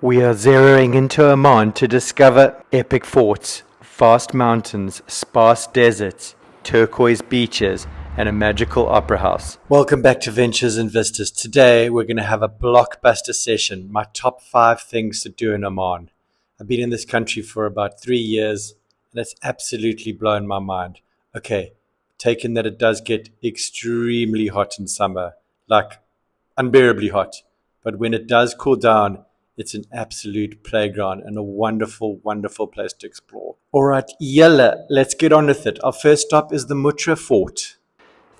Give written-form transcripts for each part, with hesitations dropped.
We are zeroing into Oman to discover epic forts, vast mountains, sparse deserts, turquoise beaches, and a magical opera house. Welcome back to Ventures Vistas. Today we're going to have a blockbuster session, my top 5 things to do in Oman. I've been in this country for about 3 years and it's absolutely blown my mind. Okay, taken that it does get extremely hot in summer, like unbearably hot, but when it does cool down, it's an absolute playground and a wonderful, wonderful place to explore. All right, yalla, let's get on with it. Our first stop is the Mutrah fort.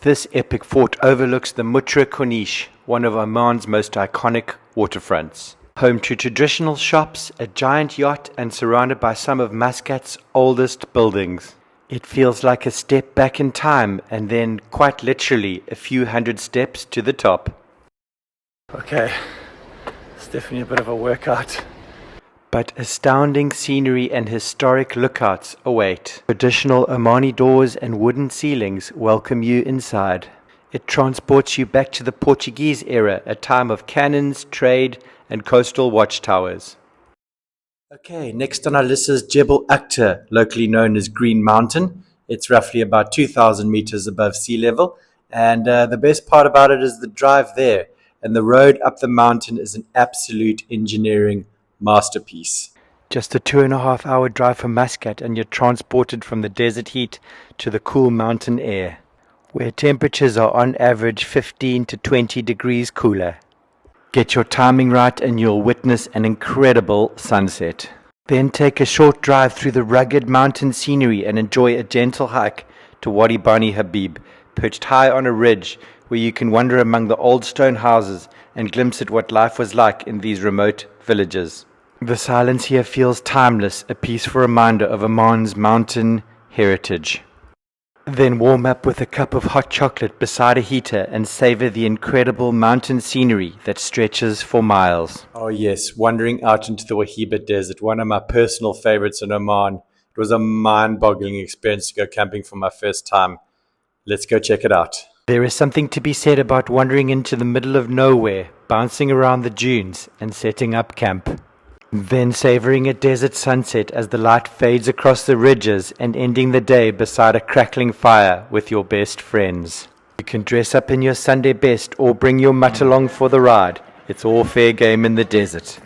This epic fort overlooks the Mutrah Corniche, one of Oman's most iconic waterfronts. Home to traditional shops, a giant yacht, and surrounded by some of Muscat's oldest buildings. It feels like a step back in time, and then, quite literally, a few hundred steps to the top. Okay. It's definitely a bit of a workout. But astounding scenery and historic lookouts await. Traditional Omani doors and wooden ceilings welcome you inside. It transports you back to the Portuguese era, a time of cannons, trade, and coastal watchtowers. Okay, next on our list is Jebel Akhdar, locally known as Green Mountain. It's roughly about 2,000 meters above sea level, and the best part about it is the drive there. And the road up the mountain is an absolute engineering masterpiece. Just a 2.5-hour drive from Muscat and you're transported from the desert heat to the cool mountain air, where temperatures are on average 15 to 20 degrees cooler. Get your timing right and you'll witness an incredible sunset. Then take a short drive through the rugged mountain scenery and enjoy a gentle hike to Wadi Bani Habib, perched high on a ridge where you can wander among the old stone houses and glimpse at what life was like in these remote villages. The silence here feels timeless, a peaceful reminder of Oman's mountain heritage. Then warm up with a cup of hot chocolate beside a heater and savor the incredible mountain scenery that stretches for miles. Oh yes, wandering out into the Wahiba desert, one of my personal favorites in Oman. It was a mind-boggling experience to go camping for my first time. Let's go check it out. There is something to be said about wandering into the middle of nowhere, bouncing around the dunes, and setting up camp. Then savoring a desert sunset as the light fades across the ridges and ending the day beside a crackling fire with your best friends. You can dress up in your Sunday best or bring your mutt along for the ride. It's all fair game in the desert.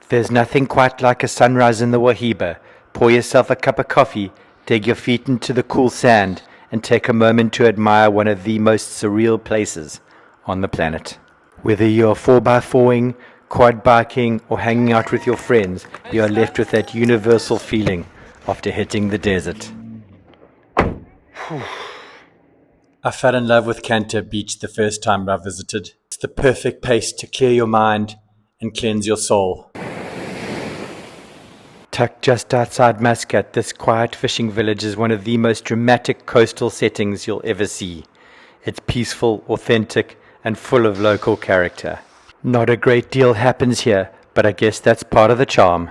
There's nothing quite like a sunrise in the Wahiba. Pour yourself a cup of coffee, dig your feet into the cool sand, and take a moment to admire one of the most surreal places on the planet. Whether you are 4x4ing, quad biking, or hanging out with your friends, you are left with that universal feeling after hitting the desert. I fell in love with Qantab Beach the first time I visited. It's the perfect place to clear your mind and cleanse your soul. Tucked just outside Muscat, this quiet fishing village is one of the most dramatic coastal settings you'll ever see. It's peaceful, authentic, and full of local character. Not a great deal happens here, but I guess that's part of the charm.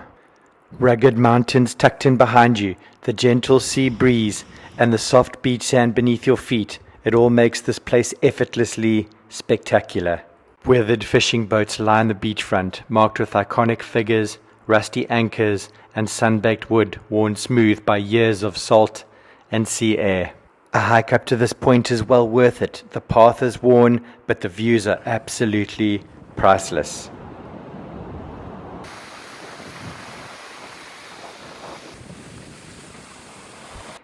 Rugged mountains tucked in behind you, the gentle sea breeze, and the soft beach sand beneath your feet, it all makes this place effortlessly spectacular. Weathered fishing boats line the beachfront, marked with iconic figures, rusty anchors, and sun-baked wood worn smooth by years of salt and sea air. A hike up to this point is well worth it. The path is worn, but the views are absolutely priceless.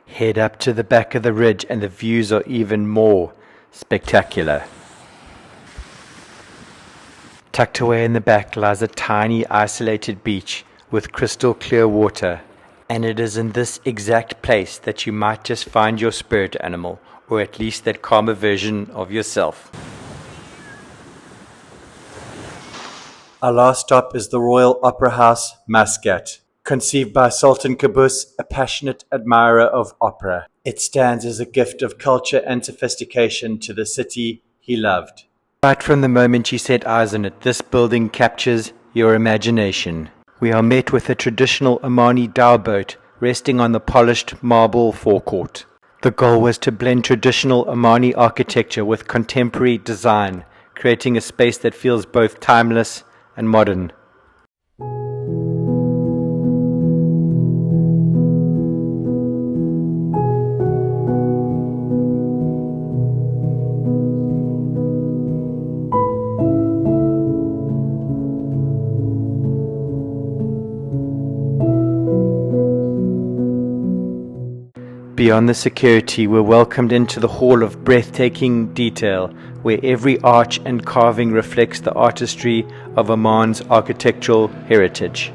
Head up to the back of the ridge and the views are even more spectacular. Tucked away in the back lies a tiny isolated beach with crystal clear water, and it is in this exact place that you might just find your spirit animal, or at least that calmer version of yourself. Our last stop is the Royal Opera House, Muscat. Conceived by Sultan Qaboos, a passionate admirer of opera, it stands as a gift of culture and sophistication to the city he loved. Right from the moment you set eyes on it, this building captures your imagination. We are met with a traditional Omani dhow boat resting on the polished marble forecourt. The goal was to blend traditional Omani architecture with contemporary design, creating a space that feels both timeless and modern. Beyond the security, we're welcomed into the hall of breathtaking detail, where every arch and carving reflects the artistry of Oman's architectural heritage.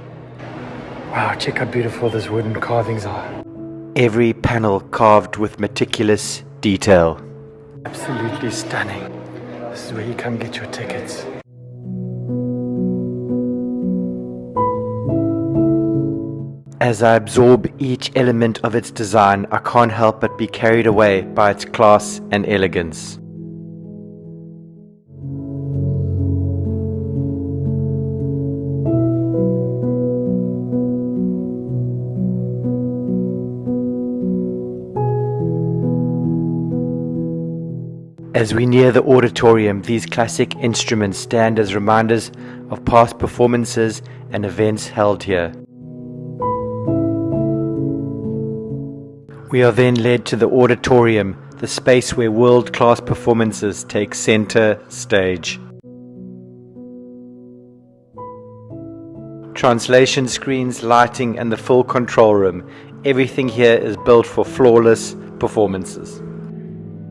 Wow, check how beautiful those wooden carvings are. Every panel carved with meticulous detail. Absolutely stunning. This is where you come get your tickets. As I absorb each element of its design, I can't help but be carried away by its class and elegance. As we near the auditorium, these classic instruments stand as reminders of past performances and events held here. We are then led to the auditorium, the space where world-class performances take center stage. Translation screens, lighting, and the full control room. Everything here is built for flawless performances.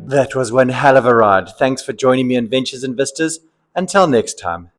That was one hell of a ride. Thanks for joining me on Ventures and Vistas. Until next time.